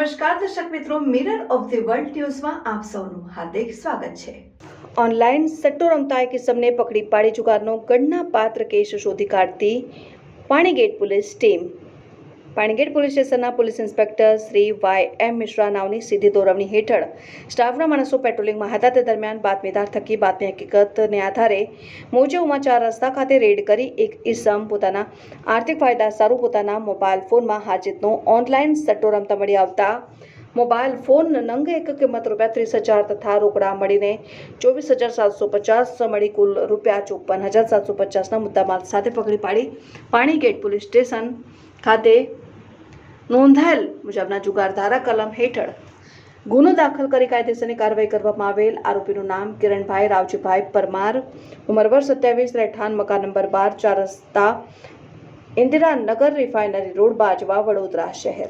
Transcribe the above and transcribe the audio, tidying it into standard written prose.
નમસ્કાર દર્શક મિત્રો, મિરર ઓફ ધ વર્લ્ડ ન્યૂઝમાં આપ સૌનું હાર્દિક સ્વાગત છે। ઓનલાઈન સટ્ટો રમતા એક ઇસમને પકડી પાડી જુગારનો ગણના પાત્ર કેસ શોધી કાઢતી Panigate police team. Panigate police સ્ટેશનના police inspector Shri YM Mishra નાવની સીધી દોરવણી હેઠળ સ્ટાફના માણસો પેટ્રોલિંગમાં હતા। તે દરમિયાન બાતમીદાર થકી બાતમી હકીકતને આધારે મોજે ઉમા રસ્તા ખાતે રેડ કરી એક ઇસમ પોતાના આર્થિક ફાયદા સારું પોતાના મોબાઈલ ફોનમાં હાજતનો ઓનલાઈન સટ્ટો રમતા મળી આવતા મોબાઈલ ફોન નંગ એક કિંમત ₹30,000 તથા રોકડા મળીને 24,750 મળી કુલ ₹54,750ના મુદ્દામાલ સાથે પકડી પાડી પાણીગેટ પોલીસ સ્ટેશન ખાતે નોંધાયેલ મુજબના જુગાર ધારા કલમ હેઠળ ગુનો દાખલ કરી કાયદેસરની કાર્યવાહી કરવામાં આવેલ। આરોપીનું નામ કિરણભાઈ રાવજીભાઈ પરમાર, ઉંમર વર્ષ 27, રહેઠાણ મકાન નંબર 12, 4 રસ્તા, ઇન્દિરાનગર, રિફાઇનરી રોડ, બાજવા, વડોદરા શહેર।